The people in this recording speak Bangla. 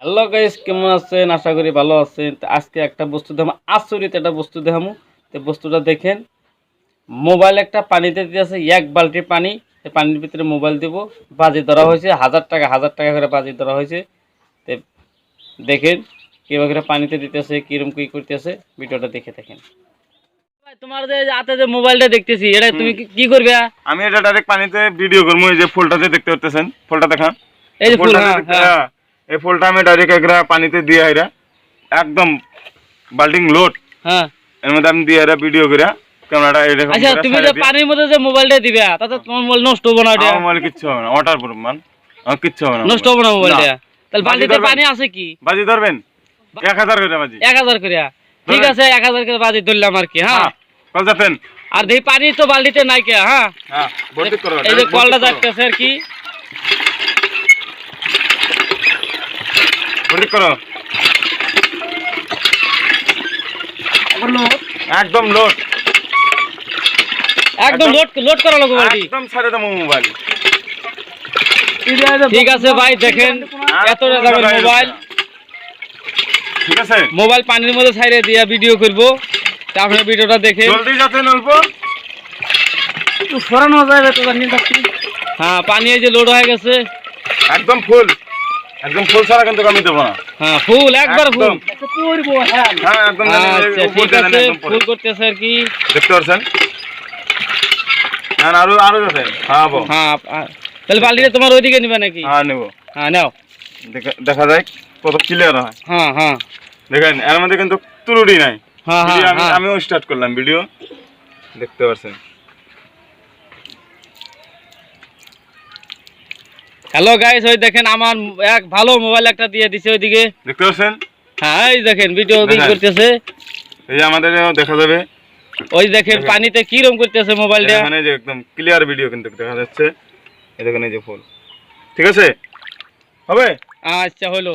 হ্যালো গাইস, কেমন আছেন? আশা করি ভালো আছেন। তো আজকে একটা বস্তু দেখাবো, আচরিত একটা বস্তু দেখাবো। তো বস্তুটা দেখেন, মোবাইল একটা পানিতে দিয়েছে, এক বালতি পানি। পানির ভিতরে মোবাইল দিব, বাজি ধরা হয়েছে 1000 টাকা করে বাজি ধরা হয়েছে। তো দেখেন কিভাবে করে পানিতে দিতেছে, কিরকম কি করতেছে, ভিডিওটা দেখে দেখেন। ভাই, তোমার যে হাতে যে মোবাইলটা দেখতেছি, এটা তুমি কি করবে? আমি এটা ডাইরেক্ট পানিতে ভিডিও করবো। এই যে ফুলটাতে দেখতে পাচ্ছেন, ফুলটা দেখান। এই যে ফুল, ফুলটাতে হ্যাঁ হ্যাঁ। এই ফুলটা আমি ডাইরেক্ট একরা পানিতে দিয়ে এরা একদম বাল্টিং লোড, হ্যাঁ, এর মধ্যে আমি দিয়ে এরা ভিডিও করে ক্যামেরাটা এরকম আচ্ছা, করে তুমি সাইডে যে দিয়ে। পানির মধ্যে যে মোবাইলটা দিবে, তাতে তোমার মোবাইল নষ্ট হবে না? আমার মোবাইল কিচ্ছু হবে না, ওয়াটার প্রুফ মান, আমার কিচ্ছু হবে না, নষ্ট হবে না মোবাইলটা? তাহলে বাজি বালতিতে ধরবেন? পানি আছে কি? বাজি ধরবেন 1000 করে বাজি। 1000 করে? ঠিক ধরেন। আছে, 1000 করে বাজি ধরলাম আর কি। হ্যাঁ, কল যাবেন? আর দেখি পানি তো বালতিতে নাই কে। হ্যাঁ, হ্যাঁ, ভর্তি করো। এই যে কলটা যাচ্ছে আর কি। ভর্তি করো, একদম লোড, একদম লোড লোড করা লাগবে বালতি। একদম ছেড়ে দেবো মোবাইল। ঠিক আছে ভাই, দেখেন এত দামের মোবাইল, ঠিক আছে, মোবাইল পানির মধ্যে ছাইরে দিয়া ভিডিও করব। তা আপনার ভিডিওটা দেখে জলদি যাতে অল্প একটু সরানো যাবে তো জানি না। হ্যাঁ, পানি এই যে লোড হয়ে গেছে। একদম ফুল, একদম ফুল ছাড়া কিন্তু আমি দেবো না। হ্যাঁ, ফুল, একবার ফুল। একদম। হ্যাঁ, একদম আচ্ছা, ঠিক আছে, ফুল করতেছে আর কি। দেখতে পাচ্ছেন? হ্যাঁ, আরো আরো যাচ্ছে। হ্যাঁ বো, হ্যাঁ, তাহলে বালতিটা তোমার ওইদিকে নিবে নাকি? হ্যাঁ নেবো। হ্যাঁ, নাও। দেখা যায় কত ক্লিয়ার হয়। হ্যাঁ হ্যাঁ দেখেন এর মধ্যে কিন্তু ত্রুটি নাই। হ্যাঁ ভিডিও হ্যাঁ। আমিও স্টার্ট করলাম ভিডিও, দেখতে পাচ্ছেন। হ্যালো গাইস, ওই দেখেন আমার এক ভালো মোবাইল একটা দিয়ে দিছে ওইদিকে। দেখতে পাচ্ছেন? হ্যাঁ, এই দেখেন ভিডিও দেখেন। করতেছে। এই যে আমাদের দেখা যাবে, ওই দেখেন পানিতে কি রকম করতেছে মোবাইলটা। এখানে যে একদম ক্লিয়ার ভিডিও কিন্তু দেখা যাচ্ছে। এই দেখেন, এই যে ফুল, ঠিক আছে, হবে। আচ্ছা, হলো।